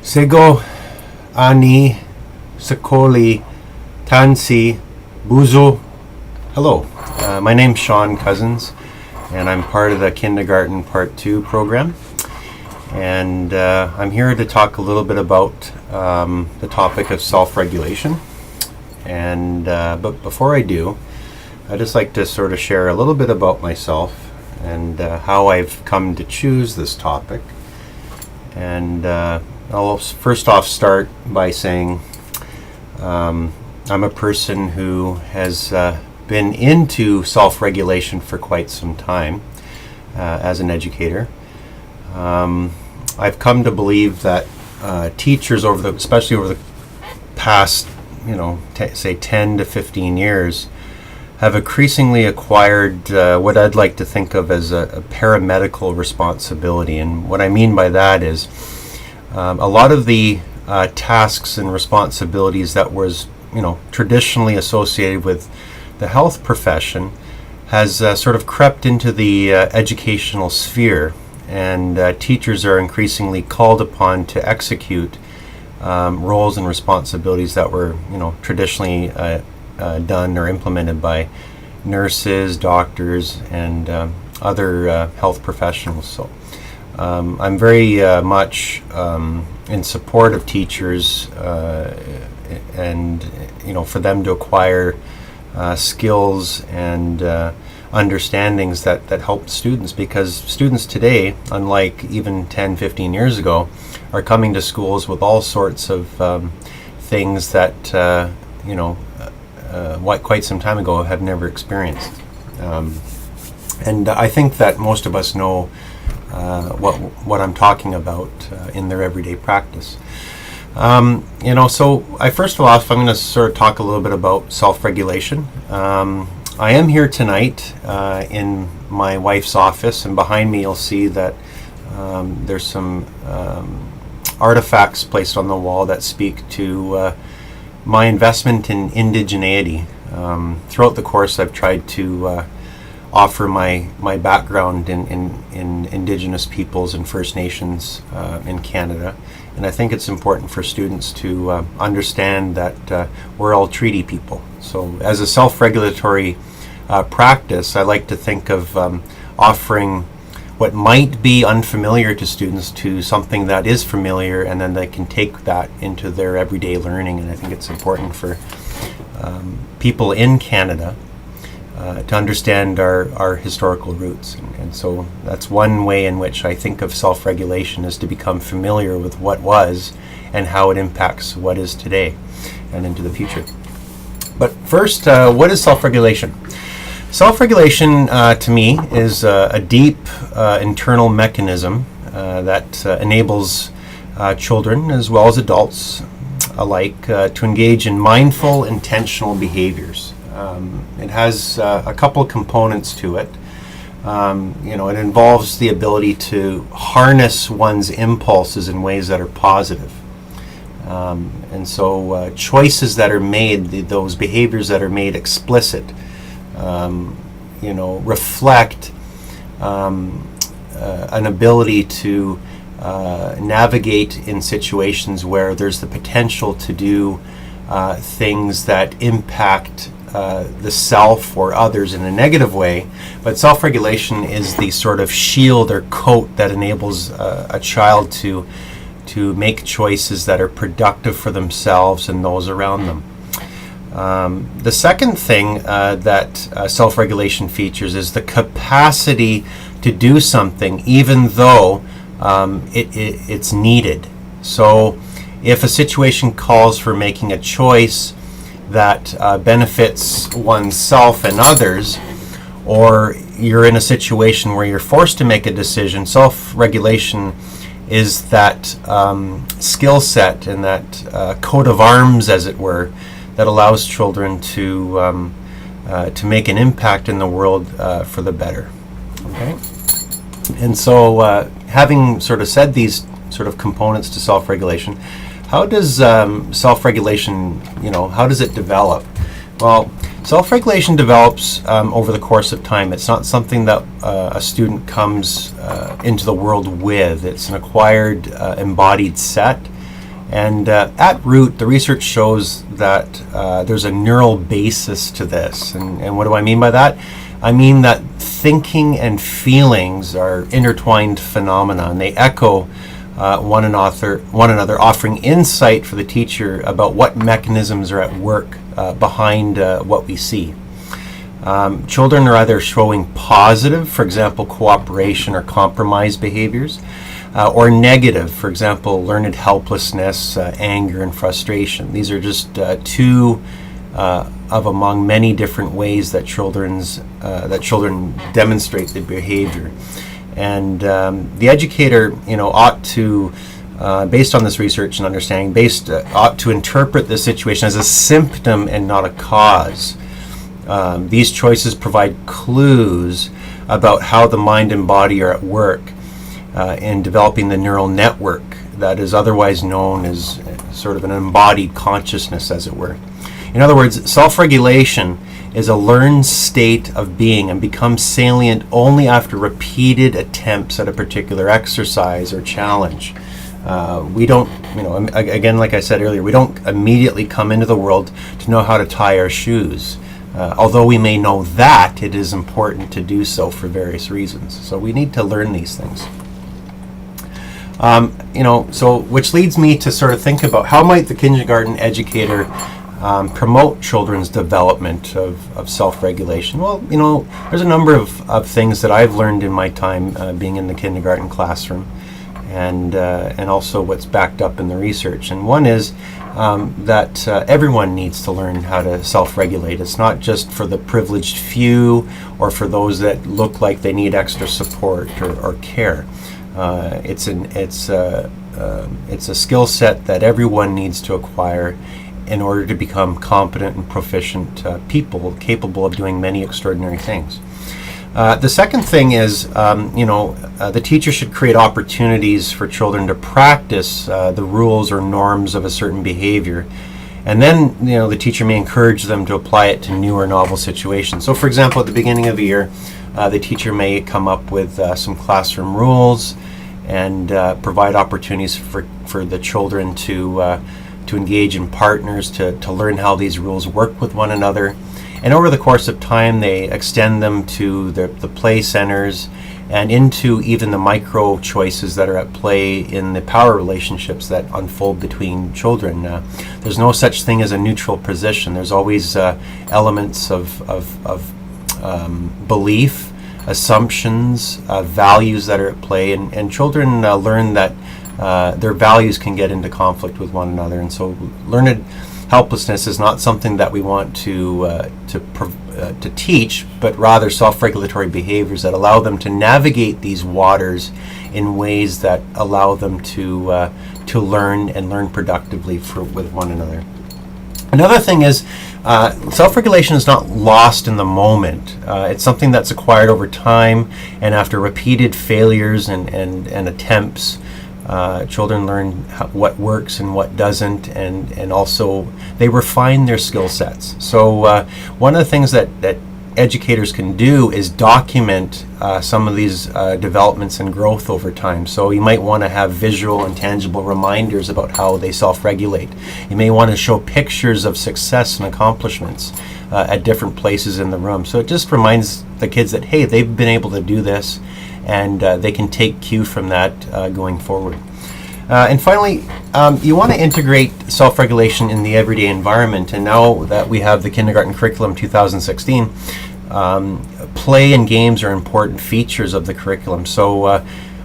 Sego, Ani, Sakoli, Tansi, Buzu. Hello, my name's Sean Cousins, and I'm part of the Kindergarten Part 2 program. And I'm here to talk a little bit about the topic of self-regulation. And but before I do, I'd just like to sort of share a little bit about myself and how I've come to choose this topic. And I'll first off start by saying I'm a person who has been into self-regulation for quite some time as an educator. I've come to believe that teachers especially over the past, say 10 to 15 years, have increasingly acquired what I'd like to think of as a paramedical responsibility. And what I mean by that is a lot of the tasks and responsibilities that was, traditionally associated with the health profession has sort of crept into the educational sphere, and teachers are increasingly called upon to execute roles and responsibilities that were, traditionally done or implemented by nurses, doctors, and other health professionals. So I'm very much in support of teachers and for them to acquire skills and understandings that help students, because students today, unlike even 10, 15 years ago, are coming to schools with all sorts of things that quite some time ago have never experienced. And I think that most of us know what I'm talking about in their everyday practice. So first of all, I'm going to sort of talk a little bit about self-regulation. I am here tonight in my wife's office, and behind me you'll see that there's some artifacts placed on the wall that speak to my investment in indigeneity. Throughout the course, I've tried to offer my background in Indigenous peoples and First Nations in Canada. And I think it's important for students to understand that we're all treaty people. So as a self-regulatory practice, I like to think of offering what might be unfamiliar to students to something that is familiar, and then they can take that into their everyday learning. And I think it's important for people in Canada to understand our historical roots. And so that's one way in which I think of self-regulation, is to become familiar with what was and how it impacts what is today and into the future. But first, what is self-regulation? Self-regulation, to me, is a deep internal mechanism that enables children as well as adults alike to engage in mindful, intentional behaviors. It has a couple components to it. It involves the ability to harness one's impulses in ways that are positive. And so choices that are made, those behaviors that are made explicit, reflect an ability to navigate in situations where there's the potential to do things that impact the self or others in a negative way. But self-regulation is the sort of shield or coat that enables a child to make choices that are productive for themselves and those around them. The second thing that self-regulation features is the capacity to do something even though it's needed. So if a situation calls for making a choice that benefits oneself and others, or you're in a situation where you're forced to make a decision, self-regulation is that skill set and that coat of arms, as it were, that allows children to make an impact in the world for the better. Okay? And so having sort of said these sort of components to self-regulation, how does self-regulation, how does it develop? Well, self-regulation develops over the course of time. It's not something that a student comes into the world with. It's an acquired, embodied set And at root, the research shows that there's a neural basis to this. And what do I mean by that? I mean that thinking and feelings are intertwined phenomena, and they echo one another, offering insight for the teacher about what mechanisms are at work behind what we see. Children are either showing positive, for example, cooperation or compromise behaviors, or negative, for example, learned helplessness, anger, and frustration. These are just two of among many different ways that children demonstrate the behavior. And the educator, ought to, based on this research and understanding, ought to interpret the situation as a symptom and not a cause. These choices provide clues about how the mind and body are at work in developing the neural network that is otherwise known as sort of an embodied consciousness, as it were. In other words, self-regulation is a learned state of being and becomes salient only after repeated attempts at a particular exercise or challenge. We don't, again, like I said earlier, we don't immediately come into the world to know how to tie our shoes. Although we may know that, it is important to do so for various reasons. So we need to learn these things. Which leads me to sort of think about how might the kindergarten educator promote children's development of self-regulation. Well, there's a number of things that I've learned in my time being in the kindergarten classroom, and also what's backed up in the research. And one is that everyone needs to learn how to self-regulate. It's not just for the privileged few or for those that look like they need extra support or care. It's a skill set that everyone needs to acquire in order to become competent and proficient people capable of doing many extraordinary things. The second thing is, the teacher should create opportunities for children to practice the rules or norms of a certain behavior. And then, the teacher may encourage them to apply it to new or novel situations. So, for example, at the beginning of the year, the teacher may come up with some classroom rules and provide opportunities for the children to engage in partners, to learn how these rules work with one another. And over the course of time, they extend them to the play centers and into even the micro choices that are at play in the power relationships that unfold between children. There's no such thing as a neutral position. There's always elements of belief, assumptions, values that are at play, and children learn that their values can get into conflict with one another. And so learned helplessness is not something that we want to teach, but rather self-regulatory behaviors that allow them to navigate these waters in ways that allow them to learn and learn productively with one another. Another thing is self-regulation is not lost in the moment. It's something that's acquired over time, and after repeated failures and attempts, children learn what works and what doesn't, and also they refine their skill sets. So one of the things that educators can do is document some of these developments and growth over time. So you might want to have visual and tangible reminders about how they self-regulate. You may want to show pictures of success and accomplishments at different places in the room. So it just reminds the kids that, hey, they've been able to do this, and they can take cue from that going forward. And finally, you want to integrate self-regulation in the everyday environment. And now that we have the Kindergarten Curriculum 2016, play and games are important features of the curriculum. So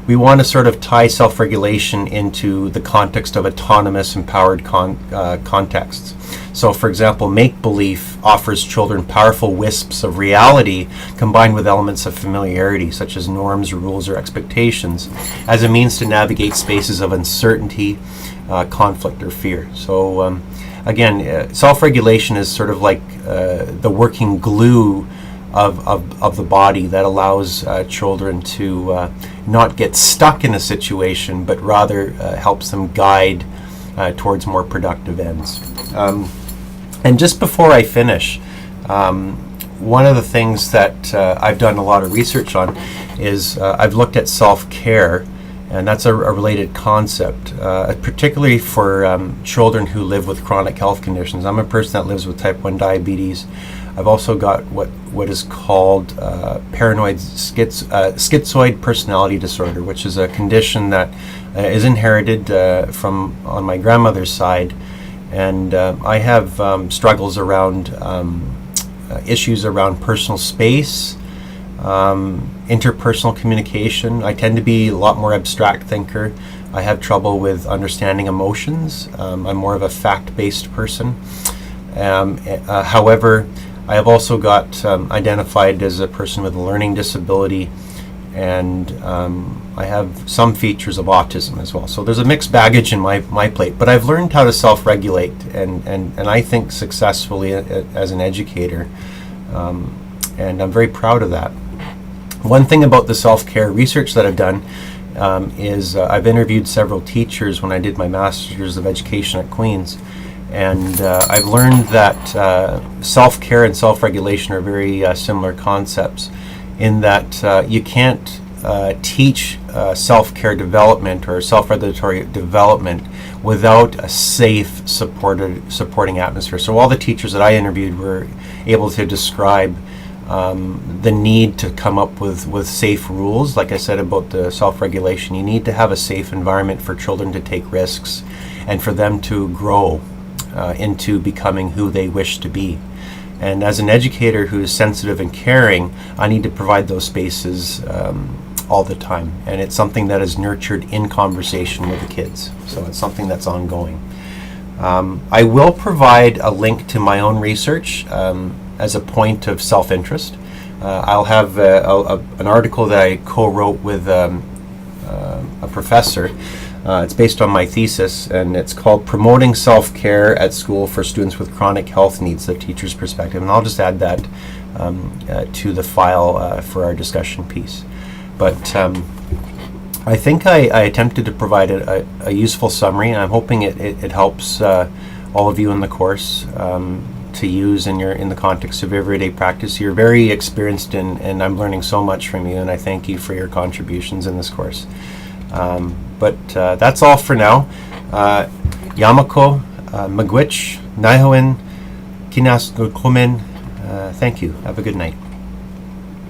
we want to sort of tie self-regulation into the context of autonomous, empowered contexts. So, for example, make-believe offers children powerful wisps of reality combined with elements of familiarity, such as norms, rules, or expectations, as a means to navigate spaces of uncertainty, conflict, or fear. So, again, self-regulation is sort of like the working glue of the body that allows children to not get stuck in a situation, but rather helps them guide towards more productive ends. And just before I finish, one of the things that I've done a lot of research on is I've looked at self-care And that's a related concept, particularly for children who live with chronic health conditions. I'm a person that lives with type 1 diabetes. I've also got what is called schizoid personality disorder, which is a condition that is inherited from on my grandmother's side. And I have struggles around issues around personal space, interpersonal communication. I tend to be a lot more abstract thinker. I have trouble with understanding emotions. I'm more of a fact-based person. However, I have also got identified as a person with a learning disability, and I have some features of autism as well. So there's a mixed baggage in my plate, but I've learned how to self-regulate, and I think successfully as an educator, and I'm very proud of that. One thing about the self-care research that I've done is I've interviewed several teachers when I did my Master's of Education at Queen's, and I've learned that self-care and self-regulation are very similar concepts, in that you can't teach self-care development or self-regulatory development without a safe, supporting atmosphere. So all the teachers that I interviewed were able to describe the need to come up with safe rules. Like I said about the self-regulation, you need to have a safe environment for children to take risks and for them to grow into becoming who they wish to be. And as an educator who is sensitive and caring, I need to provide those spaces all the time. And it's something that is nurtured in conversation with the kids. So it's something that's ongoing. I will provide a link to my own research as a point of self-interest. I'll have an article that I co-wrote with a professor. It's based on my thesis, and it's called Promoting Self-Care at School for Students with Chronic Health Needs, the Teacher's Perspective. And I'll just add that to the file for our discussion piece. But I think I attempted to provide a useful summary, and I'm hoping it helps all of you in the course to use in the context of everyday practice. You're very experienced, and I'm learning so much from you, and I thank you for your contributions in this course. But that's all for now. Yamako, Magwitch, Naihoen, Kinas Gokumen. Thank you. Have a good night.